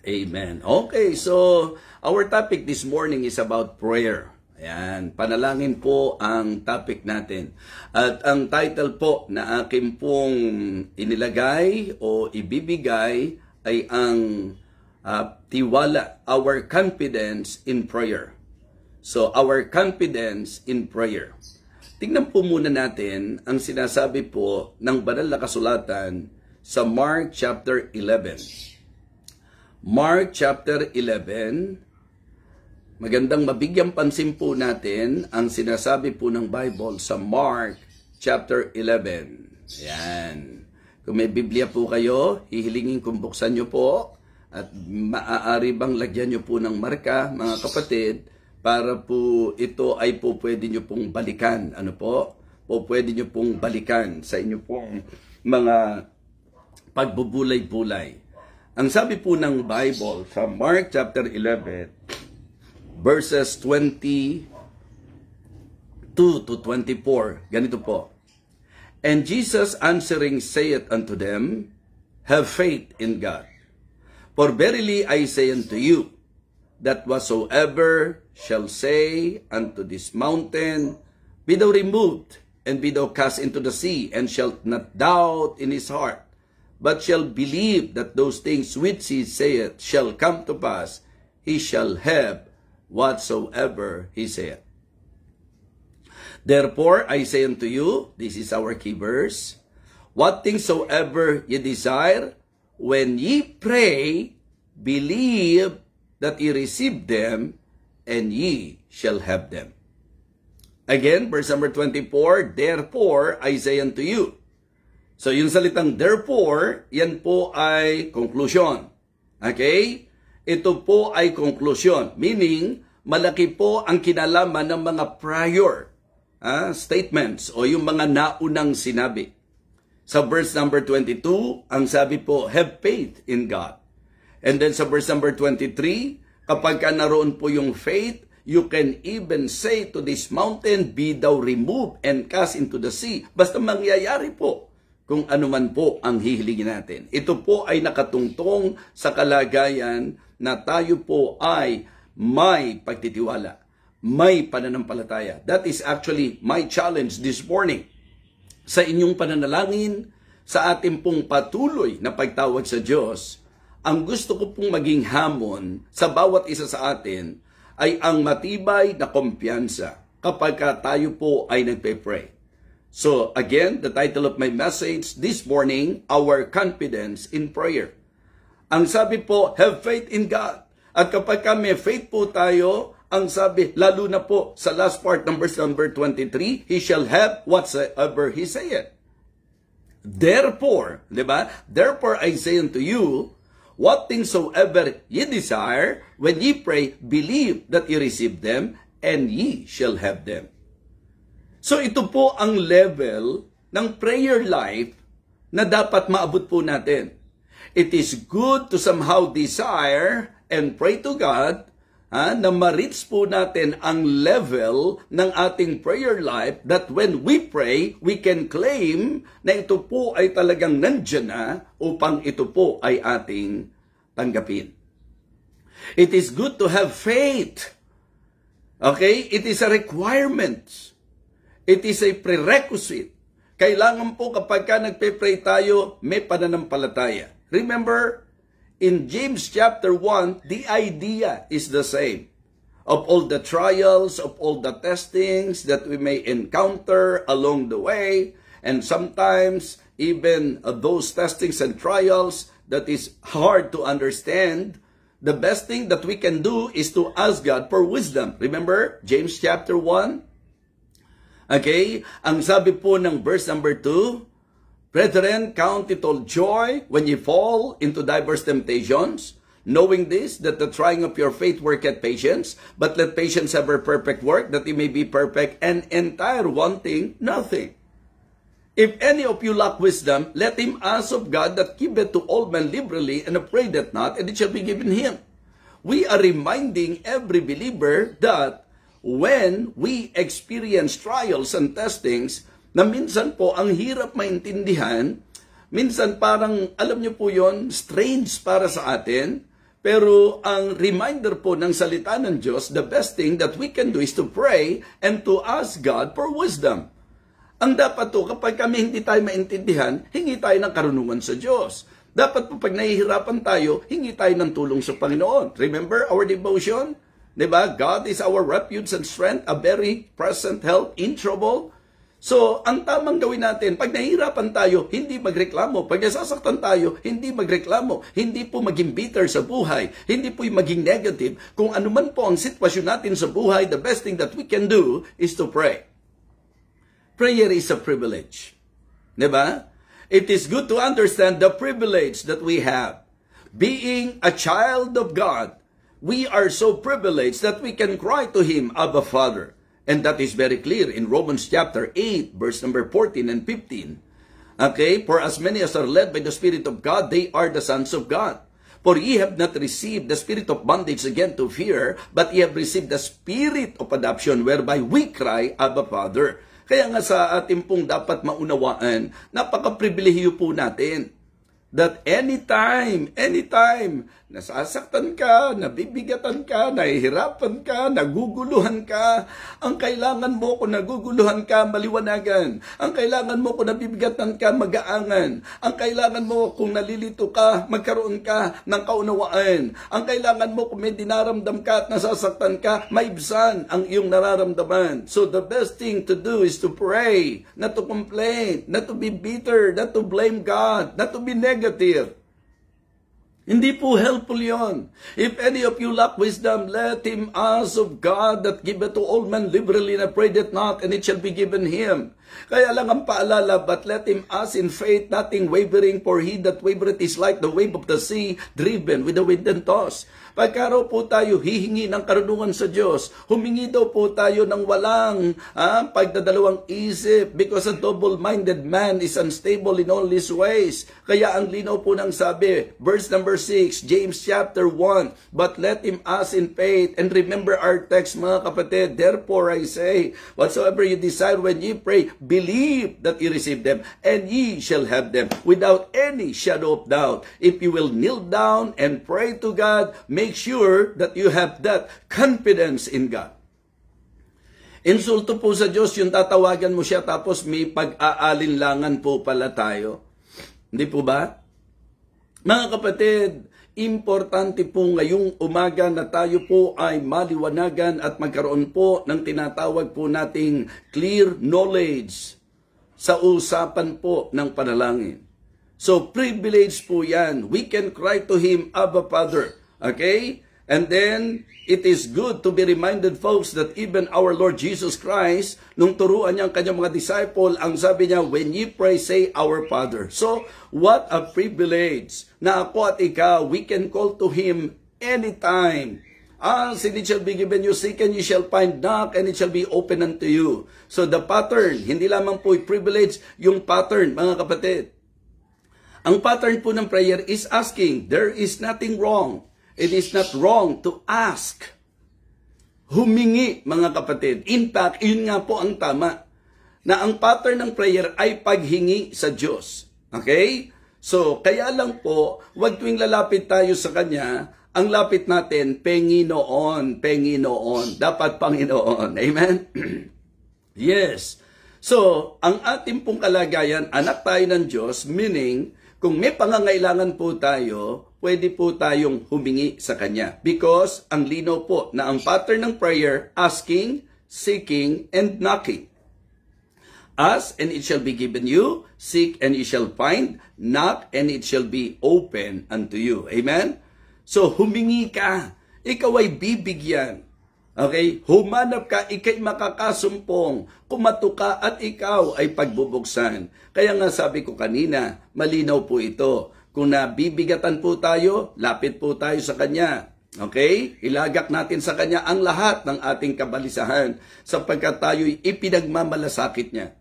Amen. Okay, so our topic this morning is about prayer. Ayan, panalangin po ang topic natin. At ang title po na akin pong inilagay o ibibigay ay ang tiwala, our confidence in prayer. So, our confidence in prayer. Tingnan po muna natin ang sinasabi po ng banal na kasulatan sa Mark chapter 11. Mark chapter 11, magandang mabigyang pansin po natin ang sinasabi po ng Bible sa Mark chapter 11. Yan. Kung may Biblia po kayo, hihilingin kong buksan nyo po at maaari bang lagyan nyo po ng marka, mga kapatid, para po ito ay po pwede nyo pong balikan. Ano po? Po pwede nyo pong balikan sa inyo pong mga pagbubulay-bulay. Ang sabi po ng Bible sa Mark chapter 11, verses 22 to 24, ganito po. And Jesus answering saith unto them, have faith in God. For verily I say unto you, that whatsoever shall say unto this mountain, be thou removed, and be thou cast into the sea, and shalt not doubt in his heart, but shall believe that those things which he saith shall come to pass, he shall have whatsoever he saith. Therefore I say unto you, this is our key verse, what things soever ye desire, when ye pray, believe that ye receive them, and ye shall have them. Again, verse number 24, therefore I say unto you. So yung salitang therefore, yan po ay conclusion. Okay? Ito po ay conclusion. Meaning, malaki po ang kinalaman ng mga prior statements o yung mga naunang sinabi. Sa verse number 22, ang sabi po, have faith in God. And then sa verse number 23, kapag ka naroon po yung faith, you can even say to this mountain, be thou removed and cast into the sea. Basta mangyayari po kung ano man po ang hihilingin natin. Ito po ay nakatungtong sa kalagayan na tayo po ay may pagtitiwala, may pananampalataya. That is actually my challenge this morning. Sa inyong pananalangin, sa ating pong patuloy na pagtawag sa Diyos, ang gusto ko pong maging hamon sa bawat isa sa atin ay ang matibay na kumpiyansa kapag tayo po ay nagpe-pray. So again, the title of my message this morning, our confidence in prayer. Ang sabi po, have faith in God. At kapag may faith po tayo, ang sabi, lalo na po sa last part ng verse number 23, he shall have whatsoever he saith. Therefore, di ba? Therefore I say unto you, what things soever ye desire, when ye pray, believe that ye receive them, and ye shall have them. So ito po ang level ng prayer life na dapat maabot po natin. It is good to somehow desire and pray to God na ma-reach po natin ang level ng ating prayer life that when we pray, we can claim na ito po ay talagang nandyan na upang ito po ay ating tanggapin. It is good to have faith. Okay? It is a requirement. It is a prerequisite. Kailangan po kapag nagpe-pray tayo, may pananampalataya. Remember, in James chapter 1, the idea is the same. Of all the trials, of all the testings that we may encounter along the way, and sometimes even those testings and trials that is hard to understand, the best thing that we can do is to ask God for wisdom. Remember, James chapter 1? Okay, ang sabi po ng verse number 2, brethren, count it all joy when ye fall into diverse temptations, knowing this, that the trying of your faith worketh patience, but let patience have her perfect work, that ye may be perfect and entire, wanting nothing. If any of you lack wisdom, let him ask of God that giveth to all men liberally, and upbraideth not, and it shall be given him. We are reminding every believer that when we experience trials and testings, na minsan po ang hirap maintindihan, minsan parang, alam niyo po yon, strange para sa atin, Pero ang reminder po ng salita ng Diyos, the best thing that we can do is to pray and to ask God for wisdom. Ang dapat to, kapag kami hindi tayo maintindihan, hingi tayo ng karunungan sa Diyos. Dapat po pag nahihirapan tayo, hingi tayo ng tulong sa Panginoon. Remember our devotion? Diba? God is our refuge and strength, a very present help in trouble. So, ang tamang gawin natin, pag nahihirapan tayo, hindi magreklamo. Pag nasasaktan tayo, hindi magreklamo. Hindi po maging bitter sa buhay. Hindi po maging negative. Kung ano man po ang sitwasyon natin sa buhay, the best thing that we can do is to pray. Prayer is a privilege. Diba? It is good to understand the privilege that we have. Being a child of God, we are so privileged that we can cry to Him, Abba, Father. And that is very clear in Romans chapter 8, verse number 14 and 15. Okay? For as many as are led by the Spirit of God, they are the sons of God. For ye have not received the spirit of bondage again to fear, but ye have received the spirit of adoption, whereby we cry, Abba, Father. Kaya nga sa ating pong dapat maunawaan, napaka-pribilehiyo po natin. That anytime, nasasaktan ka, nabibigatan ka, nahihirapan ka, naguguluhan ka, ang kailangan mo kung naguguluhan ka, maliwanagan. Ang kailangan mo kung nabibigatan ka, magaangan. Ang kailangan mo kung nalilito ka, magkaroon ka ng kaunawaan. Ang kailangan mo kung may dinaramdam ka at nasasaktan ka, maibsan ang iyong nararamdaman. So the best thing to do is to pray, not to complain, not to be bitter, not to blame God, not to be negative. Hindi po helpful yon. If any of you lack wisdom, let him ask of God that giveth to all men liberally, and upbraideth not, and it shall be given him. Kaya lang ang paalala, but let him ask in faith, nothing wavering, for he that wavereth is like the wave of the sea, driven with the wind and tossed. Pagkaraw po tayo hihingi ng karunungan sa Diyos, humingi daw po tayo ng walang pagdadalawang isip, because a double-minded man is unstable in all his ways. Kaya ang linaw po ng sabi, verse number 6, James chapter 1, but let him ask in faith. And remember our text, mga kapatid, therefore I say, whatsoever you desire when ye pray, believe that ye receive them, and ye shall have them, without any shadow of doubt. If you will kneel down and pray to God, make sure that you have that confidence in God. Insulto po sa Diyos yung tatawagan mo siya tapos may pag-aalinlangan po pala tayo. Hindi po ba? Mga kapatid, importante po ngayong umaga na tayo po ay maliwanagan at magkaroon po ng tinatawag po nating clear knowledge sa usapan po ng panalangin. So, privilege po yan. We can cry to Him, Abba, Father. Okay? And then, it is good to be reminded, folks, that even our Lord Jesus Christ, nung turuan niya ang kanyang mga disciple, ang sabi niya, when ye pray, say, Our Father. So, what a privilege na ako at ikaw, we can call to Him anytime. Ask, and it shall be given you. Seek, and you shall find. Knock, and it shall be open unto you. So, the pattern, hindi lamang po privilege, yung pattern, mga kapatid. Ang pattern po ng prayer is asking. There is nothing wrong. It is not wrong to ask. Humingi, mga kapatid. In fact, yun nga po ang tama. Na ang pattern ng prayer ay paghingi sa Diyos. Okay? So, kaya lang po, wag tuwing lalapit tayo sa Kanya, ang lapit natin, Panginoon, Panginoon. Dapat Panginoon. Amen? Yes. So, ang ating pong kalagayan, anak tayo ng Diyos, meaning, kung may pangangailangan po tayo, pwede po tayong humingi sa Kanya. Because ang linaw po na ang pattern ng prayer, asking, seeking, and knocking. Ask, and it shall be given you. Seek, and you shall find. Knock, and it shall be open unto you. Amen? So, humingi ka. Ikaw ay bibigyan. Okay? Humanap ka, ikay makakasumpong. Kumato ka at ikaw ay pagbubuksan. Kaya nga sabi ko kanina, malinaw po ito. Kung nabibigatan po tayo, lapit po tayo sa Kanya. Okay? Ilagak natin sa Kanya ang lahat ng ating kabalisahan sapagkat tayo'y ipinagmamalasakit Niya.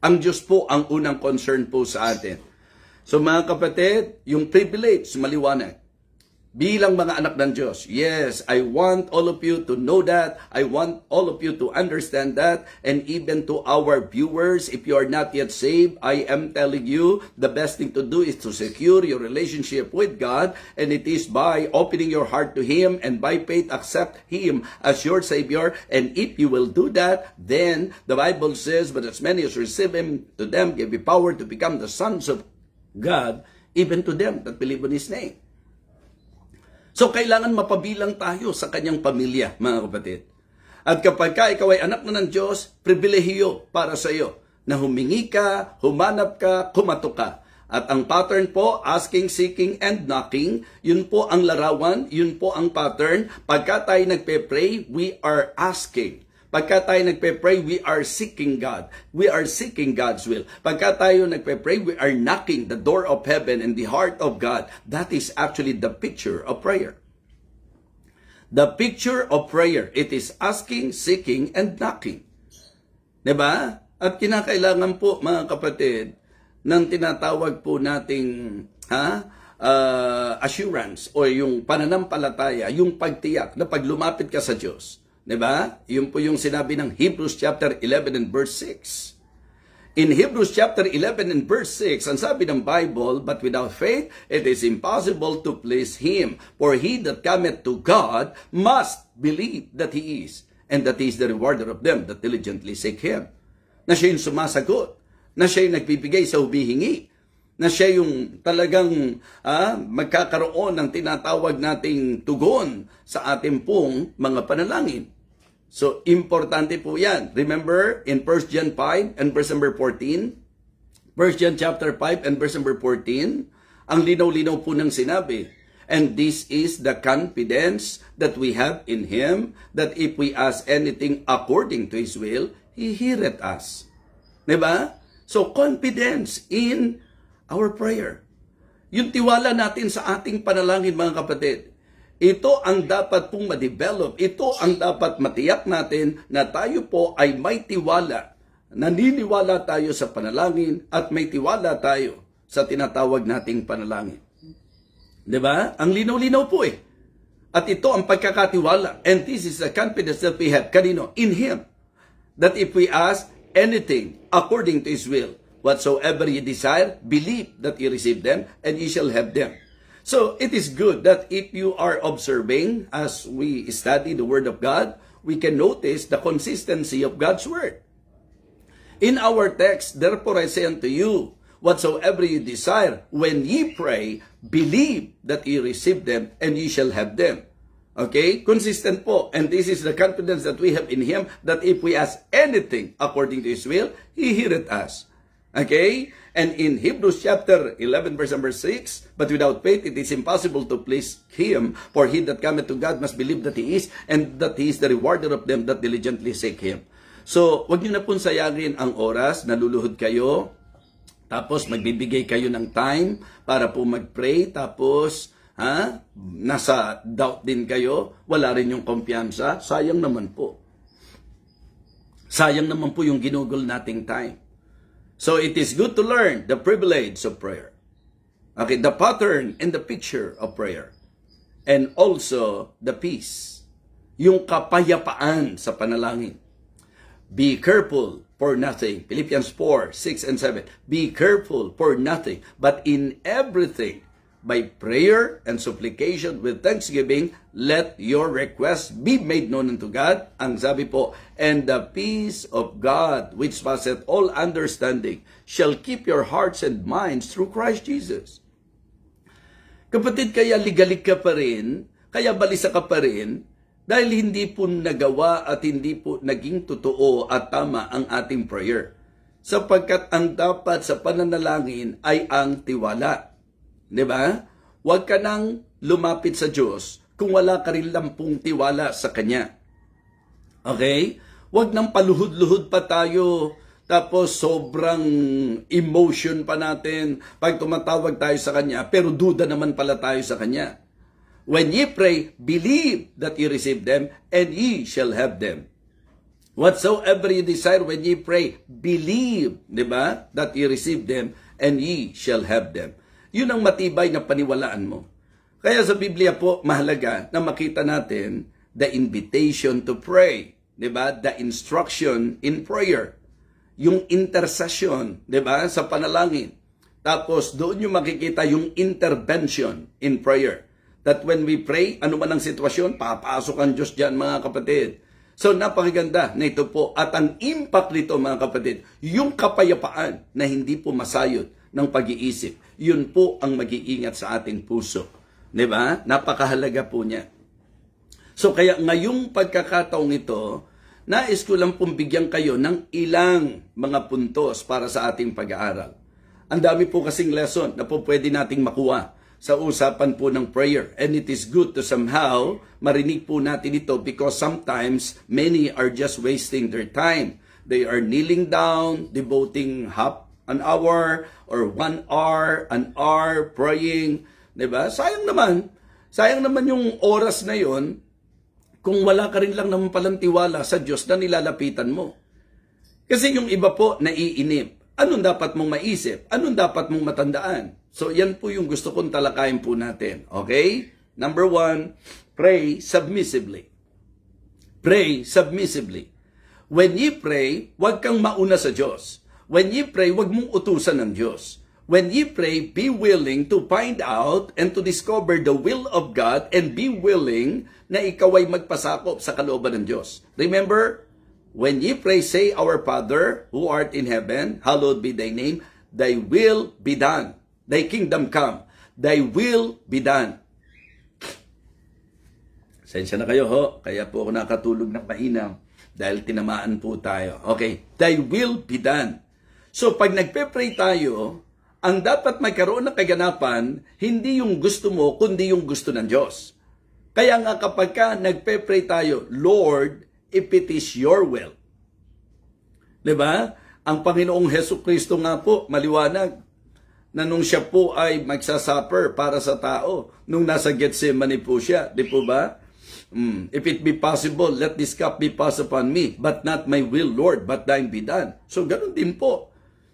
Ang Diyos po ang unang concern po sa atin. So mga kapatid, yung privilege, maliwanag. bilang mga anak ng Diyos. Yes, I want all of you to know that. I want all of you to understand that. And even to our viewers, if you are not yet saved, I am telling you, the best thing to do is to secure your relationship with God. And it is by opening your heart to Him and by faith accept Him as your Savior. And if you will do that, then the Bible says, but as many as receive Him, to them give you power to become the sons of God, even to them that believe in His name. So, kailangan mapabilang tayo sa kanyang pamilya, mga kapatid. At kapag ikaw ay anak na ng Diyos, pribilehiyo para sa iyo na humingi ka, humanap ka, kumatok ka. At ang pattern po, asking, seeking, and knocking, yun po ang larawan, yun po ang pattern. Pagka tayo nagpe-pray, we are asking. Pagka tayo nagpe-pray, we are seeking God. We are seeking God's will. Pagka tayo nagpe-pray, we are knocking the door of heaven and the heart of God. That is actually the picture of prayer. The picture of prayer, it is asking, seeking, and knocking. Diba? At kinakailangan po, mga kapatid, ng tinatawag po nating assurance o yung pananampalataya, yung pagtiyak na pag lumapit ka sa Diyos. Diba? Yun po yung sinabi ng Hebrews chapter 11 and verse 6. In Hebrews chapter 11 and verse 6, ang sabi ng Bible, but without faith, it is impossible to please Him. For he that cometh to God must believe that He is, and that He is the rewarder of them that diligently seek Him. Na siya yung sumasagot, na siya yung nagbibigay sa humihingi, na siya yung talagang magkakaroon ng tinatawag nating tugon sa ating pong mga panalangin. So, importante po yan. Remember, in 1 John 5 and verse number 14, 1 John chapter 5 and verse number 14, ang linaw-linaw po ng sinabi, and this is the confidence that we have in Him, that if we ask anything according to His will, He heareth us. Diba? So, confidence in our prayer. Yung tiwala natin sa ating panalangin, mga kapatid, ito ang dapat pong ma-develop. Ito ang dapat matiyak natin na tayo po ay may tiwala. Naniniwala tayo sa panalangin at may tiwala tayo sa tinatawag nating panalangin. Diba? Ang linaw-linaw po eh. At ito ang pagkakatiwala. And this is the confidence that we have. Kanino? In Him. That if we ask anything according to His will, whatsoever ye desire, believe that ye receive them, and ye shall have them. So, it is good that if you are observing, as we study the Word of God, we can notice the consistency of God's Word. In our text, therefore I say unto you, whatsoever you desire, when ye pray, believe that ye receive them, and ye shall have them. Okay? Consistent po. And this is the confidence that we have in Him, that if we ask anything according to His will, He heareth us. Okay? And in Hebrews chapter 11 verse number 6, but without faith it is impossible to please Him, for he that cometh to God must believe that He is, and that He is the rewarder of them that diligently seek Him. So, wag niyo na pong sayangin ang oras, naluluhod kayo, tapos magbibigay kayo ng time para po mag-pray, tapos nasa doubt din kayo, wala rin yung kumpiyansa, sayang naman po. Sayang naman po yung ginugol nating time. So it is good to learn the privilege of prayer. Okay, the pattern and the picture of prayer. And also the peace. Yung kapayapaan sa panalangin. Be careful for nothing. Philippians 4, 6 and 7. Be careful for nothing, but in everything, by prayer and supplication with thanksgiving, let your requests be made known unto God. Ang sabi po, and the peace of God, which passeth all understanding, shall keep your hearts and minds through Christ Jesus. Kapatid, kaya ligalig ka pa rin, kaya balisa ka pa rin, dahil hindi po nagawa at hindi po naging totoo at tama ang ating prayer. Sapagkat ang dapat sa pananalangin ay ang tiwala. Diba? Huwag ka nang lumapit sa Diyos kung wala ka rin lampung tiwala sa Kanya. Okay? Huwag nang paluhod-luhod pa tayo, tapos sobrang emotion pa natin pag tumatawag tayo sa Kanya, pero duda naman pala tayo sa Kanya. When ye pray, believe that ye receive them, and ye shall have them. Whatsoever ye desire when ye pray, believe, diba, that ye receive them, and ye shall have them. Yun ang matibay na paniwalaan mo. Kaya sa Biblia po, mahalaga na makita natin the invitation to pray. Diba? The instruction in prayer. Yung intercession, diba? Sa panalangin. Tapos doon yung makikita yung intervention in prayer. That when we pray, ano man ang sitwasyon, papasok ang Diyos dyan, mga kapatid. So napakaganda na ito po. At ang impact nito, mga kapatid, yung kapayapaan na hindi po masayot ng pag-iisip, yun po ang mag-iingat sa ating puso. Diba? Napakahalaga po niya. So kaya ngayong pagkakataong ito, nais ko lang pong bigyan kayo ng ilang mga puntos para sa ating pag-aaral. Ang dami po kasing lesson na po pwede nating makuha sa usapan po ng prayer. And it is good to somehow marinig po natin ito because sometimes many are just wasting their time. They are kneeling down, devoting half an hour or 1 hour, an hour praying. Diba? Sayang naman yung oras na yon kung wala ka rin lang naman palang tiwala sa Diyos na nilalapitan mo. Kasi yung iba po naiinip. Anong dapat mong maisip? Anong dapat mong matandaan? So yan po yung gusto kong talakayin po natin. Okay? Number 1, pray submissively. Pray submissively. When ye pray, huwag kang mauna sa Diyos. When ye pray, huwag mong utusan ng Diyos. When ye pray, be willing to find out and to discover the will of God and be willing na ikaw ay magpasakop sa kalooban ng Diyos. Remember, when ye pray, say, Our Father, who art in heaven, hallowed be thy name, thy will be done. Thy kingdom come, thy will be done. Sensya na kayo ho, kaya po ako nakatulog ng mahina dahil tinamaan po tayo. Okay, thy will be done. So pag nagpe-pray tayo, ang dapat magkaroon ng kaganapan, hindi yung gusto mo, kundi yung gusto ng Diyos. Kaya nga kapag ka nagpe-pray tayo, Lord, if it is your will. Diba? Ang Panginoong Hesukristo nga po, maliwanag, na nung siya po ay magsasuffer para sa tao, nung nasa Gethsemane po siya, di po ba? If it be possible, let this cup be passed upon me, but not my will, Lord, but thine be done. So ganun din po.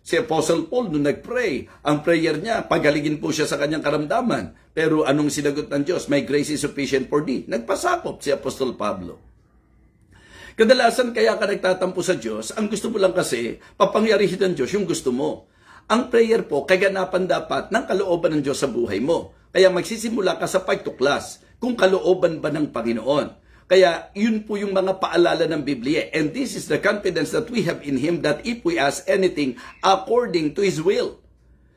Si Apostle Paul, nung nag-pray, ang prayer niya, pagalingin po siya sa kanyang karamdaman. Pero anong sinagot ng Diyos? My grace is sufficient for thee. Nagpasakop si Apostle Pablo. Kadalasan kaya ka nagtatampo sa Diyos, ang gusto mo lang kasi, papangyarihin ng Diyos yung gusto mo. Ang prayer po, kaganapan dapat ng kalooban ng Diyos sa buhay mo. Kaya magsisimula ka sa pagtuklas kung kalooban ba ng Panginoon. Kaya yun po yung mga paalala ng Biblia. And this is the confidence that we have in Him that if we ask anything according to His will.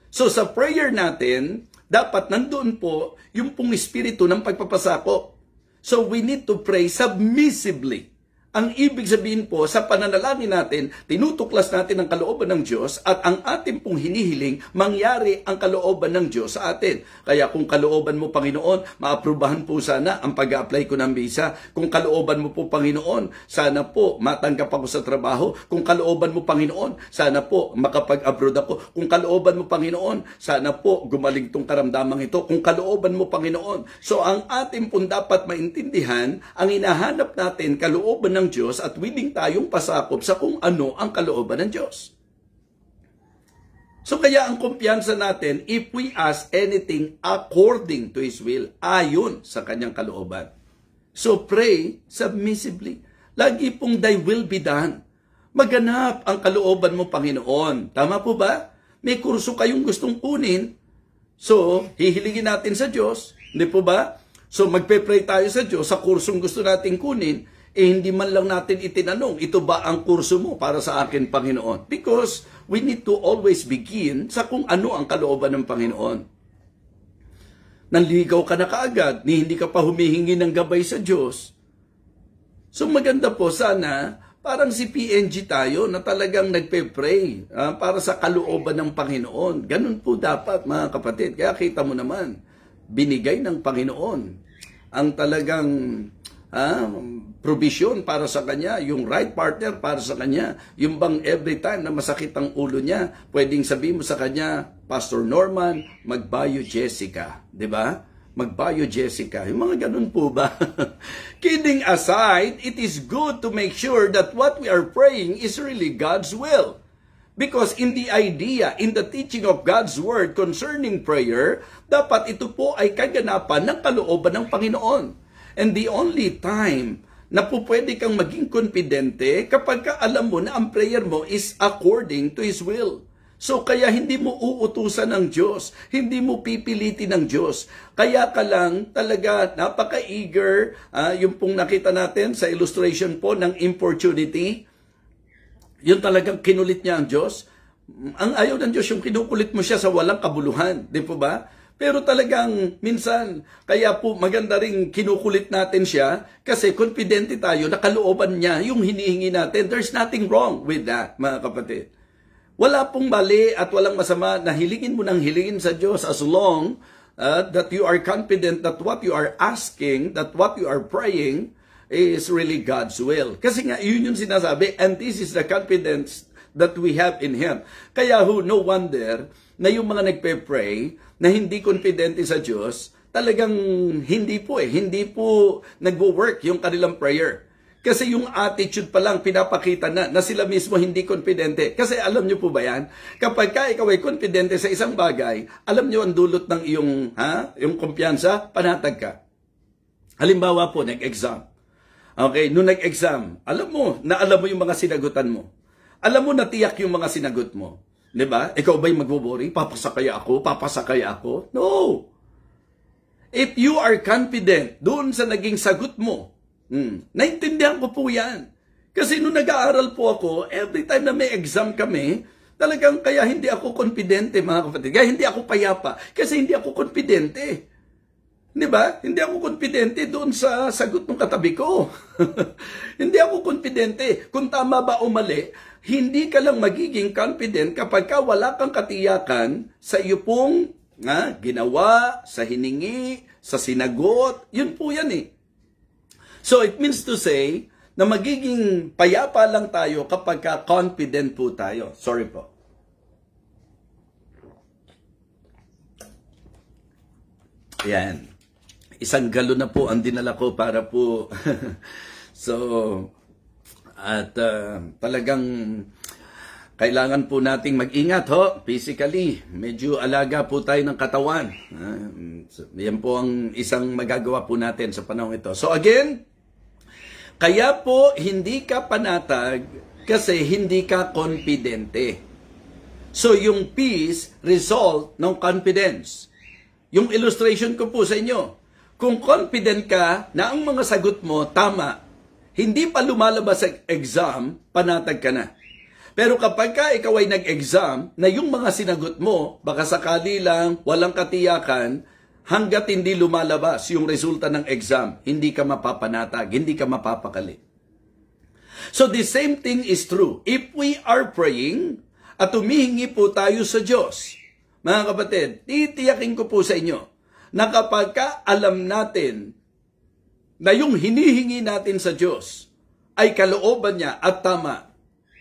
So sa prayer natin, dapat nandoon po yung pong espiritu ng pagpapasakop. So we need to pray submissively. Ang ibig sabihin po, sa pananalangin natin, tinutuklas natin ang kalooban ng Diyos at ang ating pong hinihiling, mangyari ang kalooban ng Diyos sa atin. Kaya kung kalooban mo, Panginoon, maaprubahan po sana ang pag-a-apply ko ng visa. Kung kalooban mo po, Panginoon, sana po matanggap ako sa trabaho. Kung kalooban mo, Panginoon, sana po makapag-abroad ako. Kung kalooban mo, Panginoon, sana po gumaling tong karamdamang ito. Kung kalooban mo, Panginoon. So ang ating pong dapat maintindihan, ang hinahanap natin, kalooban ng Diyos at willing tayong pasakop sa kung ano ang kalooban ng Diyos. So kaya ang kumpiyansa natin, if we ask anything according to His will, ayon sa kanyang kalooban. So pray submissively. Lagi pong thy will be done. Maganap ang kalooban mo, Panginoon. Tama po ba? May kurso kayong gustong kunin. So, hihilingin natin sa Diyos. Hindi po ba? So magpe-pray tayo sa Diyos sa kursong gusto nating kunin. Hindi man lang natin itinanong, ito ba ang kurso mo para sa akin, Panginoon? Because we need to always begin sa kung ano ang kalooban ng Panginoon. Nanligaw ka na kaagad, hindi ka pa humihingi ng gabay sa Diyos. So maganda po sana, parang si PNG tayo na talagang nagpe-pray para sa kalooban ng Panginoon. Ganun po dapat, mga kapatid. Kaya kita mo naman, binigay ng Panginoon ang talagang provision para sa kanya, yung right partner para sa kanya, yung bang every time na masakit ang ulo niya, pwedeng sabihin mo sa kanya, Pastor Norman, magbayo Jessica, di ba? Magbayo Jessica, yung mga ganun po ba? Kidding aside, it is good to make sure that what we are praying is really God's will. Because in the idea, in the teaching of God's Word concerning prayer, dapat ito po ay kaganapan ng kalooban ng Panginoon. And the only time na po pwede kang maging confidente kapag ka alam mo na ang prayer mo is according to His will. So kaya hindi mo uutusan ng Diyos, hindi mo pipilitin ng Diyos. Kaya ka lang talaga napaka-eager, yung pong nakita natin sa illustration po ng importunity, yun talagang kinulit niya ang Diyos. Ang ayaw ng Diyos yung kinukulit mo siya sa walang kabuluhan, di po ba? Pero talagang minsan, kaya po maganda rin kinukulit natin siya kasi confidente tayo na kalooban niya yung hinihingi natin. There's nothing wrong with that, mga kapatid. Wala pong mali at walang masama na hilingin mo ng hilingin sa Diyos as long that you are confident that what you are asking, that what you are praying is really God's will. Kasi nga, yun yung sinasabi, and this is the confidence that we have in Him. Kaya no wonder na yung mga nagpe-pray na hindi confidente sa Diyos, talagang hindi po nagwo-work yung kanilang prayer. Kasi yung attitude pa lang pinapakita na sila mismo hindi confidente. Kasi alam nyo po ba yan? Kapag ikaw ay confidente sa isang bagay, alam nyo ang dulot ng yung kumpiyansa, panatag ka. Halimbawa po, nag-exam. Okay, nung nag-exam, alam mo yung mga sinagutan mo. Alam mo na tiyak yung mga sinagot mo. Diba? Ikaw ba'y magbo-worry? Papasa kaya ako? No! If you are confident doon sa naging sagot mo, naintindihan ko po yan. Kasi nung nag-aaral po ako, every time na may exam kami, talagang kaya hindi ako confidente, mga kapatid. Kaya hindi ako payapa. Kasi hindi ako confidente. Diba? Hindi ako confidente doon sa sagot ng katabi ko. Hindi ako confidente. Kung tama ba o mali, hindi ka lang magiging confident kapag wala kang katiyakan sa iyo pong ginawa, sa hiningi, sa sinagot. Yun po yan eh. So it means to say na magiging payapa lang tayo kapag confident po tayo. Sorry po. Yan. Isang galon na po ang dinala ko para po. Talagang kailangan po nating mag-ingat physically. Medyo alaga po tayo ng katawan. Yan po ang isang magagawa po natin sa panahon ito. So again, kaya po hindi ka panatag kasi hindi ka confidente. So yung peace, result ng confidence. Yung illustration ko po sa inyo, kung confident ka na ang mga sagot mo tama, hindi pa lumalabas sa exam, panatag ka na. Pero kapag ikaw ay nag-exam na yung mga sinagot mo, baka sakali lang, walang katiyakan, hanggat hindi lumalabas yung resulta ng exam, hindi ka mapapanatag, hindi ka mapapakali. So the same thing is true. If we are praying at humihingi po tayo sa Diyos, mga kapatid, titiyakin ko po sa inyo na kapag alam natin na yung hinihingi natin sa Diyos ay kalooban niya at tama,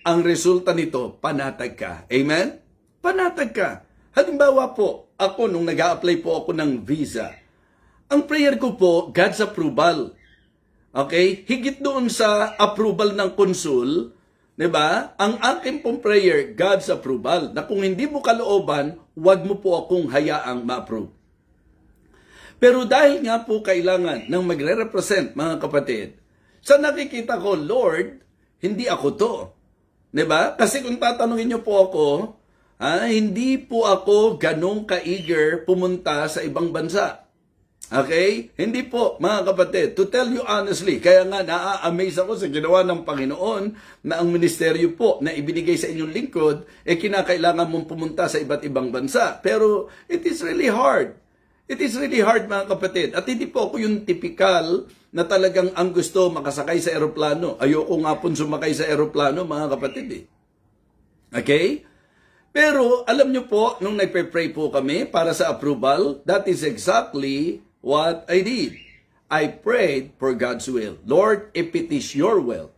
ang resulta nito, panatag ka. Amen? Panatag ka. Halimbawa po, ako nung nag-a-apply po ako ng visa, ang prayer ko po, God's approval. Okay? Higit doon sa approval ng konsul, diba? Ang akin pong prayer, God's approval. Na kung hindi mo kalooban, wag mo po akong hayaang ma-approve. Pero dahil nga po kailangan ng magre-represent, mga kapatid, sa nakikita ko, Lord, hindi ako to. Diba? Kasi kung tatanungin niyo po ako, hindi po ako ganong ka-eager pumunta sa ibang bansa. Okay? Hindi po, mga kapatid. To tell you honestly, kaya nga na-amaze ako sa ginawa ng Panginoon na ang ministeryo po na ibinigay sa inyong lingkod, kinakailangan mong pumunta sa iba't ibang bansa. Pero it is really hard. It is really hard, mga kapatid. At hindi po ako yung typical na talagang ang gusto makasakay sa eroplano. Ayoko nga po sumakay sa eroplano, mga kapatid eh. Okay? Pero alam nyo po, nung nagpe-pray po kami para sa approval, that is exactly what I did. I prayed for God's will. Lord, if it is your will.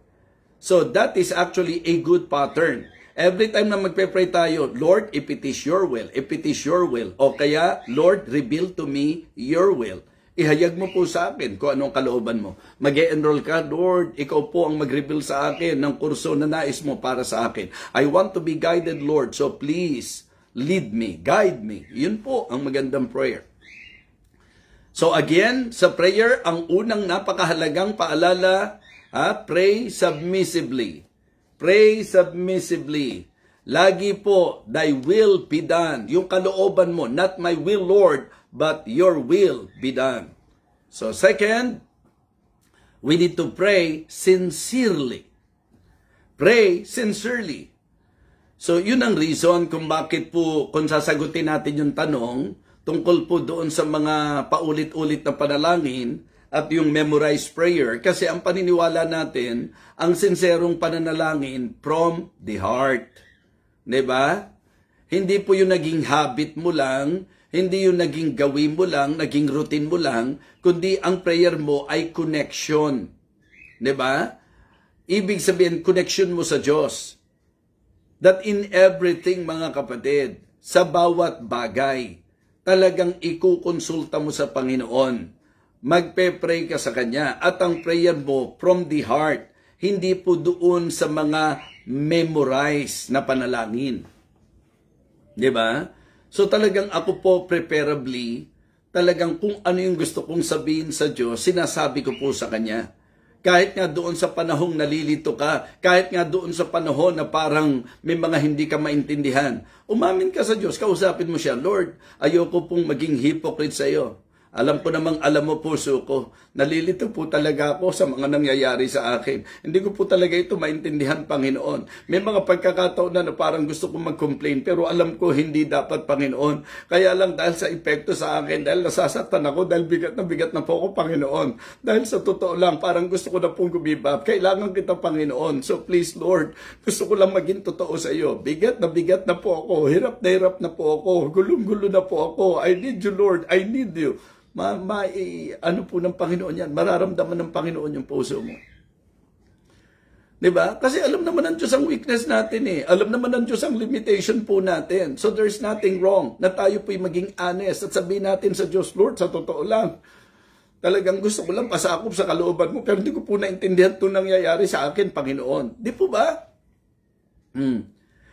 So that is actually a good pattern. Every time na magpe-pray tayo, Lord, if it is your will, if it is your will. O kaya, Lord, reveal to me your will. Ihayag mo po sa akin kung anong kalooban mo. Mag-e-enroll ka, Lord, ikaw po ang mag-reveal sa akin ng kurso na nais mo para sa akin. I want to be guided, Lord, so please, lead me, guide me. Yun po ang magandang prayer. So again, sa prayer, ang unang napakahalagang paalala, pray submissively. Pray submissively. Lagi po, thy will be done. Yung kalooban mo, not my will, Lord, but your will be done. So second, we need to pray sincerely. Pray sincerely. So yun ang reason kung bakit po, kung sasagutin natin yung tanong, tungkol po doon sa mga paulit-ulit na panalangin at yung memorized prayer. Kasi ang paniniwala natin, ang sinserong pananalangin from the heart. Diba? Hindi po yung naging habit mo lang, hindi yung naging gawin mo lang, naging routine mo lang, kundi ang prayer mo ay connection. Diba? Ibig sabihin, connection mo sa Diyos. That in everything, mga kapatid, sa bawat bagay, talagang ikukonsulta mo sa Panginoon. Magpe-pray ka sa Kanya. At ang prayer mo from the heart, hindi po doon sa mga memorize na panalangin. Diba? So talagang ako po preferably, talagang kung ano yung gusto kong sabihin sa Diyos, sinasabi ko po sa Kanya. Kahit nga doon sa panahong nalilito ka, kahit nga doon sa panahon na parang may mga hindi ka maintindihan, umamin ka sa Diyos, kausapin mo siya, Lord, ayoko pong maging hypocrite sa iyo. Alam ko namang alam mo puso ko, nalilito po talaga ako sa mga nangyayari sa akin. Hindi ko po talaga ito maintindihan, Panginoon. May mga pagkakataon na parang gusto kong mag-complain, pero alam ko hindi dapat, Panginoon. Kaya lang dahil sa epekto sa akin, dahil nasasaktan ako, dahil bigat na po ako, Panginoon. Dahil sa totoo lang, parang gusto ko na pong gumibab. Kailangan kita, Panginoon. So please, Lord, gusto ko lang maging totoo sa iyo. Bigat na po ako. Hirap na po ako. Gulong-gulo na po ako. I need you, Lord. I need you. Ano po ng Panginoon yan? Mararamdaman ng Panginoon yung puso mo. Diba? Kasi alam naman ng Diyos ang weakness natin eh. Alam naman ng Diyos ang limitation po natin. So there's nothing wrong na tayo po'y maging honest at sabihin natin sa Diyos, Lord, sa totoo lang, talagang gusto ko lang pasakop sa kalooban mo, pero hindi ko po naintindihan itong nangyayari sa akin, Panginoon. Di po ba?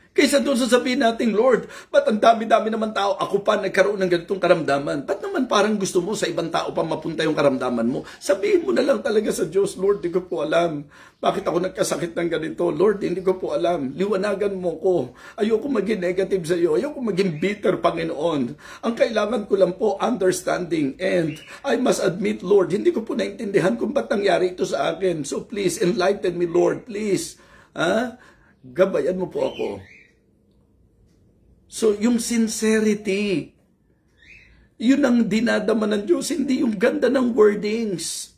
Kaysa doon sasabihin natin, Lord, ba't ang dami-dami naman tao, ako pa nagkaroon ng ganitong karamdaman? Ba't naman parang gusto mo sa ibang tao pa mapunta yung karamdaman mo? Sabihin mo na lang talaga sa Diyos, Lord, hindi ko po alam. Bakit ako nagkasakit ng ganito? Lord, hindi ko po alam. Liwanagan mo ko. Ayoko maging negative sa iyo. Ayoko maging bitter, Panginoon. Ang kailangan ko lang po, understanding. And I must admit, Lord, hindi ko po naintindihan kung ba't nangyari ito sa akin. So please, enlighten me, Lord, please. Gabayan mo po ako. So, yung sincerity, yun ang dinadama ng Diyos, hindi yung ganda ng wordings.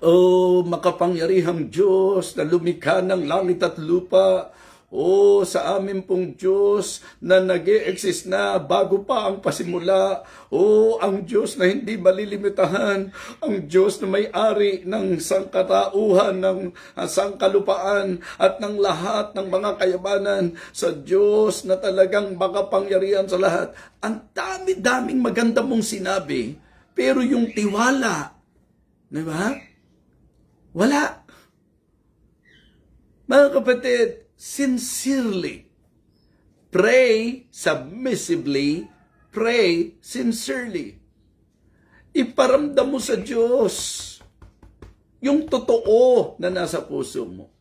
Oh, makapangyarihang Diyos na lumikha ng langit at lupa. Oh, sa amin pong Diyos na nag-e-exist na bago pa ang pasimula. Oh, ang Diyos na hindi malilimitahan. Ang Diyos na may-ari ng sangkatauhan, ng sangkalupaan at ng lahat ng mga kayamanan. Sa Diyos na talagang makapangyarihan sa lahat. Ang dami-daming maganda mong sinabi, pero yung tiwala, di ba? Wala. Mga kapatid, sincerely. Pray submissively. Pray sincerely. Iparamdam mo sa Diyos yung totoo na nasa puso mo.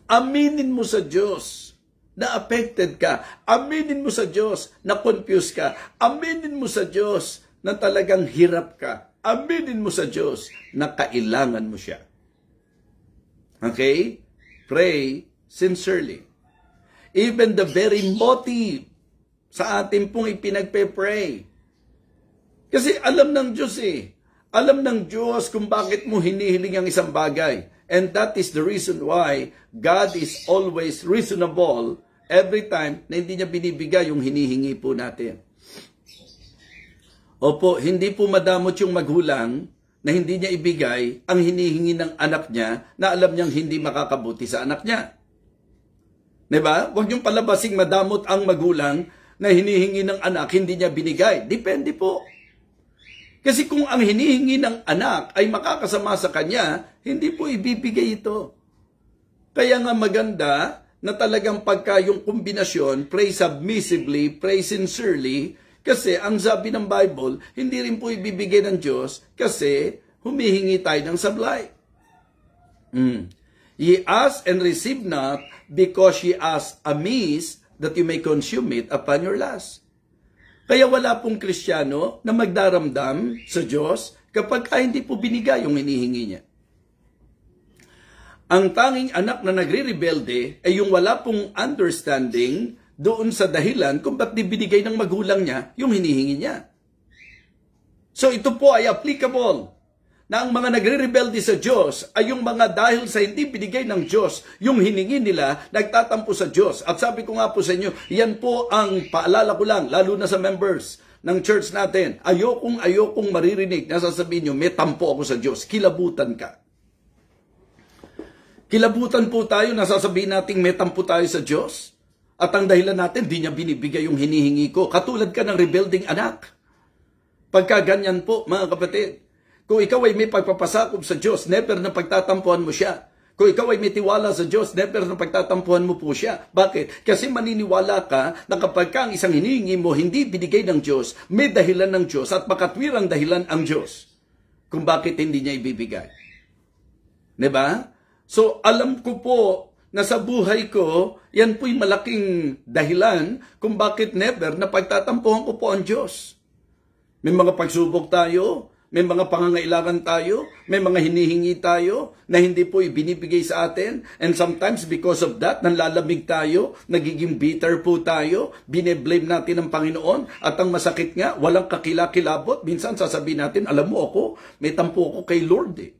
Aminin mo sa Diyos na affected ka. Aminin mo sa Diyos na confused ka. Aminin mo sa Diyos na talagang hirap ka. Aminin mo sa Diyos na kailangan mo siya. Okay? Pray sincerely. Even the very motive sa atin pong ipinagpe-pray. Kasi alam ng Diyos eh. Alam ng Diyos kung bakit mo hinihiling ang isang bagay. And that is the reason why God is always reasonable every time na hindi niya binibigay yung hinihingi po natin. Opo, hindi po madamot yung magulang na hindi niya ibigay ang hinihingi ng anak niya na alam niyang hindi makakabuti sa anak niya. Diba? Huwag niyong palabasing madamot ang magulang na hinihingi ng anak, hindi niya binigay. Depende po. Kasi kung ang hinihingi ng anak ay makakasama sa kanya, hindi po ibibigay ito. Kaya nga maganda na talagang pagka yung kombinasyon, pray submissively, pray sincerely, kasi ang sabi ng Bible, hindi rin po ibibigay ng Diyos kasi humihingi tayo ng sablay. Ye ask and receive not, because ye ask amiss, that you may consume it upon your lust. Kaya wala pong Kristiyano na magdaramdam sa Diyos kapag hindi po binigay yung hinihingi niya. Ang tanging anak na nagre-rebelde ay yung wala pong understanding doon sa dahilan kung ba't di binigay ng magulang niya yung hinihingi niya. So ito po ay applicable na ang mga nagre-rebelde sa Diyos ay yung mga dahil sa hindi binigay ng Diyos yung hiningi nila, nagtatampo sa Diyos. At sabi ko nga po sa inyo, yan po ang paalala ko lang, lalo na sa members ng church natin. Ayokong maririnig na sasabihin nyo, may tampo ako sa Diyos. Kilabutan ka. Kilabutan po tayo, nasasabihin natin may tampo tayo sa Diyos. At ang dahilan natin, di niya binibigay yung hinihingi ko. Katulad ka ng rebuilding anak. Pagka ganyan po, mga kapatid, kung ikaw ay may pagpapasakop sa Diyos, never na pagtatampuhan mo siya. Kung ikaw ay may tiwala sa Diyos, never na pagtatampuhan mo po siya. Bakit? Kasi maniniwala ka na kapag ang isang hinihingi mo hindi binigay ng Diyos, may dahilan ng Diyos at makatwirang dahilan ang Diyos kung bakit hindi niya ibibigay. Diba? So, alam ko po na sa buhay ko, yan po'y malaking dahilan kung bakit never na pagtatampuhan ko po ang Diyos. May mga pagsubok tayo, may mga pangangailangan tayo, may mga hinihingi tayo na hindi po ibinibigay sa atin. And sometimes because of that, nanlalamig tayo, nagiging bitter po tayo, bineblame natin ang Panginoon. At ang masakit nga, walang kakilakilabot. Minsan sasabihin natin, alam mo ako, may tampo ako kay Lord eh.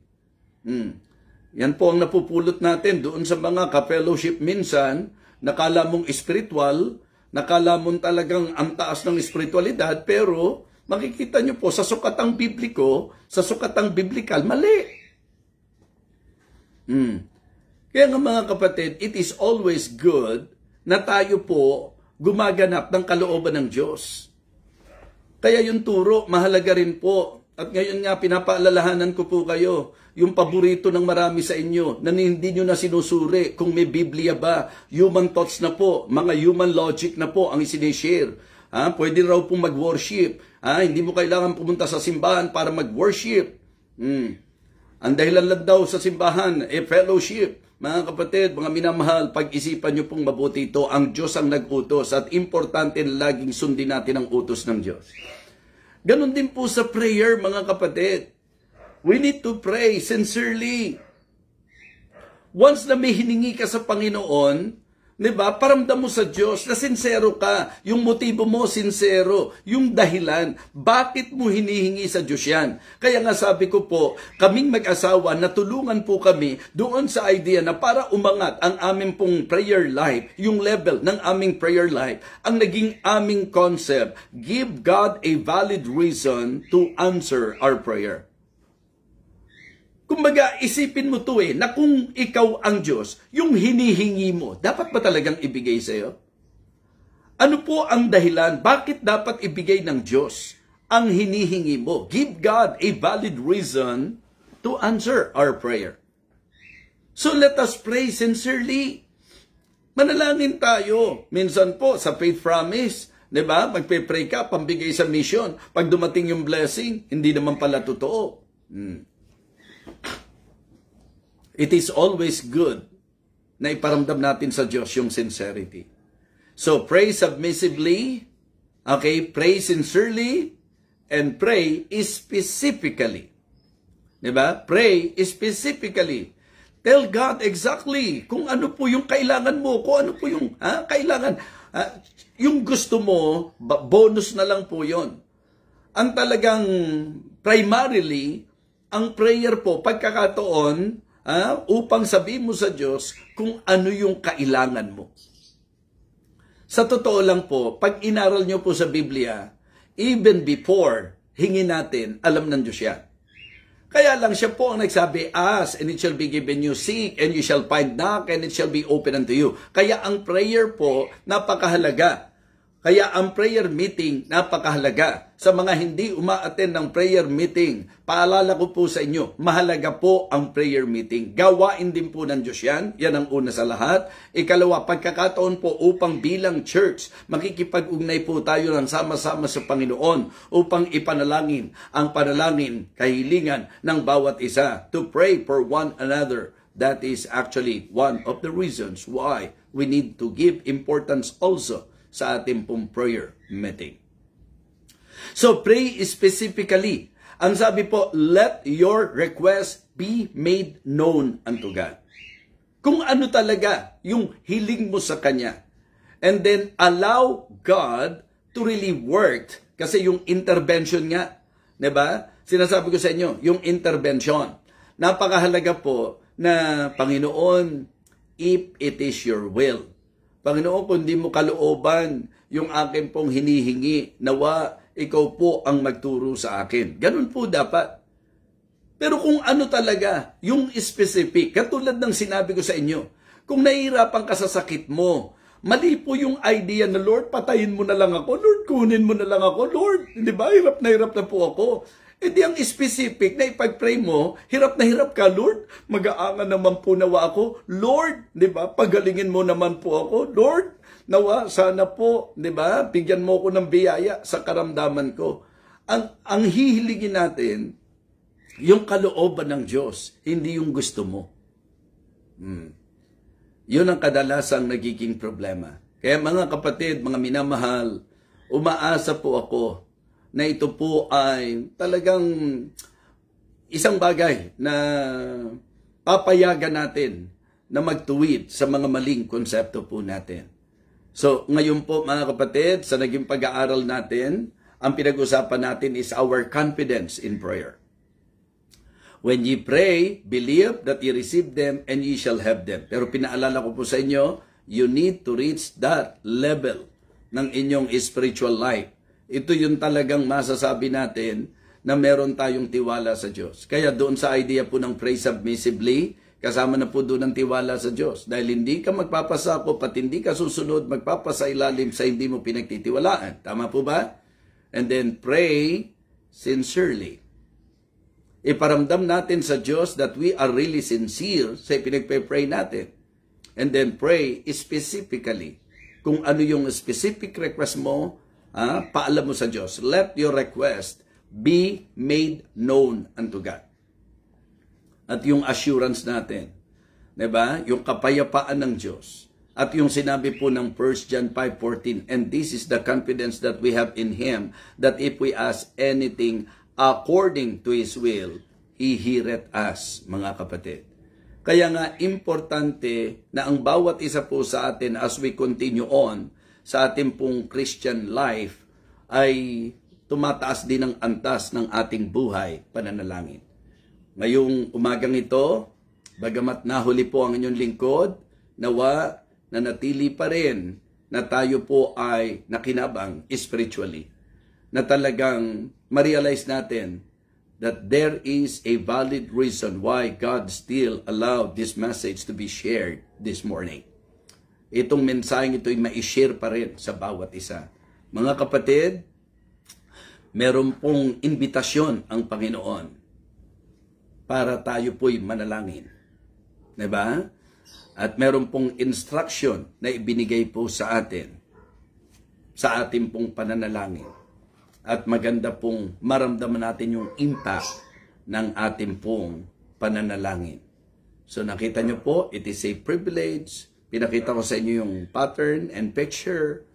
Yan po ang napupulot natin doon sa mga ka-fellowship minsan, nakala mong spiritual, nakala mong talagang ang taas ng spiritualidad, pero makikita nyo po sa sukatang bibliko, sa sukatang biblikal, mali. Kaya nga mga kapatid, it is always good na tayo po gumaganap ng kalooban ng Diyos. Kaya yung turo, mahalaga rin po. At ngayon nga, pinapaalalahanan ko po kayo, yung paborito ng marami sa inyo, na hindi nyo na sinusuri kung may Biblia ba, human thoughts na po, mga human logic na po ang isinishare. Pwede raw pong mag-worship. Hindi mo kailangan pumunta sa simbahan para mag-worship. Ang dahilan lang daw sa simbahan, fellowship. Mga kapatid, mga minamahal, pag-isipan nyo pong mabuti ito. Ang Diyos ang nag-utos at importante na laging sundin natin ang utos ng Diyos. Ganon din po sa prayer, mga kapatid. We need to pray sincerely. Once na may hiningi ka sa Panginoon, diba? Paramdam mo sa Diyos na sincero ka. Yung motibo mo, sincero. Yung dahilan, bakit mo hinihingi sa Diyos yan? Kaya nga sabi ko po, kaming mag-asawa, natulungan po kami doon sa idea na para umangat ang aming pong prayer life, yung level ng aming prayer life, ang naging aming concept, give God a valid reason to answer our prayer. Kumbaga, isipin mo to na kung ikaw ang Diyos, yung hinihingi mo, dapat ba talagang ibigay sa'yo? Ano po ang dahilan? Bakit dapat ibigay ng Diyos ang hinihingi mo? Give God a valid reason to answer our prayer. So let us pray sincerely. Manalangin tayo. Minsan po sa faith promise, diba? Magpe-pray ka, pambigay sa mission. Pag dumating yung blessing, hindi naman pala totoo. It is always good na iparamdam natin sa Diyos yung sincerity. So, pray submissively, okay, pray sincerely, and pray specifically. Diba? Pray specifically. Tell God exactly kung ano po yung kailangan mo, kung ano po yung kailangan. Yung gusto mo, bonus na lang po yon. Ang talagang primarily, ang prayer po, pagkakataon, upang sabihin mo sa Diyos kung ano yung kailangan mo. Sa totoo lang po, pag inaral nyo po sa Biblia, even before hingin natin, alam ng Diyos yan. Kaya lang siya po ang nagsabi, ask and it shall be given you, seek and you shall find, knock and it shall be open unto you. Kaya ang prayer po, napakahalaga. Kaya ang prayer meeting, napakahalaga. Sa mga hindi uma-attend ng prayer meeting, paalala ko po sa inyo, mahalaga po ang prayer meeting. Gawain din po ng Diyos yan. Yan ang una sa lahat. Ikalawa, pagkakataon po upang bilang church, makikipag-ugnay po tayo ng sama-sama sa Panginoon upang ipanalangin ang panalangin, kahilingan ng bawat isa. To pray for one another. That is actually one of the reasons why we need to give importance also sa ating pong prayer meeting. So, pray specifically. Ang sabi po, let your request be made known unto God. Kung ano talaga yung hiling mo sa Kanya. And then, allow God to really work. Kasi yung intervention nga, diba? Sinasabi ko sa inyo, yung intervention. Napakahalaga po na, Panginoon, if it is your will, Panginoon, kung di mo kalooban yung akin pong hinihingi, nawa, ikaw po ang magturo sa akin. Ganun po dapat. Pero kung ano talaga, yung specific, katulad ng sinabi ko sa inyo, kung nahihirapan ka sa sakit mo, mali po yung idea na, Lord, patayin mo na lang ako. Lord, kunin mo na lang ako. Lord, di ba, hirap na po ako. E di ang specific na ipag-pray mo, hirap na hirap ka, Lord, mag-aangan naman po nawa ako. Lord, di ba, pagalingin mo naman po ako. Lord, nawa, sana po, di ba, bigyan mo ko ng biyaya sa karamdaman ko. Ang hihilingin natin, yung kalooban ng Diyos, hindi yung gusto mo. Yun ang kadalasang nagiging problema. Kaya mga kapatid, mga minamahal, umaasa po ako na ito po ay talagang isang bagay na papayagan natin na magtuwid sa mga maling konsepto po natin. So, ngayon po mga kapatid, sa naging pag-aaral natin, ang pinag-usapan natin is our confidence in prayer. When ye pray, believe that ye receive them and ye shall have them. Pero pinaalala ko po sa inyo, you need to reach that level ng inyong spiritual life. Ito yung talagang masasabi natin na meron tayong tiwala sa Diyos. Kaya doon sa idea po ng pray submissively, kasama na po doon ang tiwala sa Diyos. Dahil hindi ka magpapasako, pati hindi ka susunod, magpapasailalim sa hindi mo pinagtitiwalaan. Tama po ba? And then pray sincerely. Iparamdam natin sa Diyos that we are really sincere sa pinagpe-pray natin. And then pray specifically. Kung ano yung specific request mo, paalam mo sa Diyos. Let your request be made known unto God. At yung assurance natin, diba? Yung kapayapaan ng Diyos. At yung sinabi po ng 1 John 5:14, and this is the confidence that we have in Him, that if we ask anything according to His will, He heareth us, mga kapatid. Kaya nga, importante na ang bawat isa po sa atin as we continue on sa ating pong Christian life ay tumataas din ang antas ng ating buhay pananalangin. Ngayong umagang ito, bagamat nahuli po ang inyong lingkod, nawa nanatili pa rin na tayo po ay nakinabang spiritually. Na talagang ma-realize natin that there is a valid reason why God still allowed this message to be shared this morning. Itong mensaheng ito ay ma-share pa rin sa bawat isa. Mga kapatid, meron pong invitasyon ang Panginoon para tayo po'y manalangin. Diba? At meron pong instruction na ibinigay po sa atin sa ating pong pananalangin. At maganda pong maramdaman natin yung impact ng ating pong pananalangin. So nakita nyo po, it is a privilege. Pinakita ko sa inyo yung pattern and picture.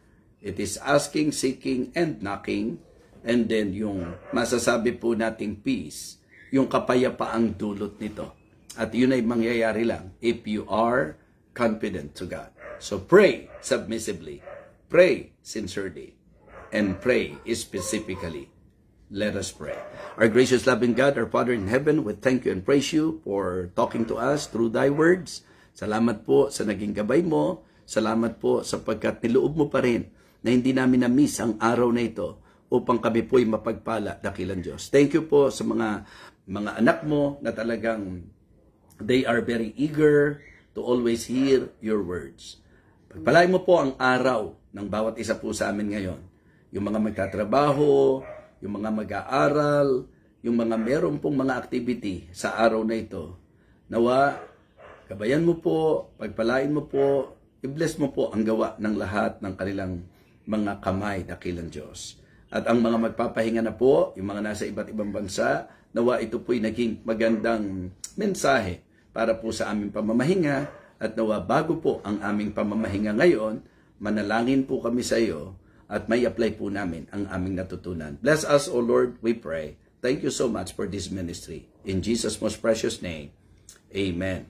It is asking, seeking, and knocking. And then yung masasabi po nating peace, yung kapayapaang dulot nito. At yun ay mangyayari lang if you are confident to God. So pray submissively. Pray sincerely. And pray specifically. Let us pray. Our gracious loving God, our Father in heaven, we thank you and praise you for talking to us through thy words. Salamat po sa naging gabay mo. Salamat po sapagkat niloob mo pa rin na hindi namin na-miss ang araw na ito upang kami po'y mapagpala, dakilang Diyos. Thank you po sa mga anak mo na talagang they are very eager to always hear your words. Pagpalain mo po ang araw ng bawat isa po sa amin ngayon. Yung mga magtatrabaho, yung mga mag-aaral, yung mga meron pong mga activity sa araw na ito. Nawa, gabayan mo po, pagpalain mo po, i-bless mo po ang gawa ng lahat ng kanilang mga kamay, dakilang Diyos. At ang mga magpapahinga na po, yung mga nasa iba't ibang bansa, nawa ito po'y naging magandang mensahe para po sa aming pamamahinga. At nawa bago po ang aming pamamahinga ngayon, manalangin po kami sa iyo at may apply po namin ang aming natutunan. Bless us, O Lord, we pray. Thank you so much for this ministry. In Jesus' most precious name, Amen.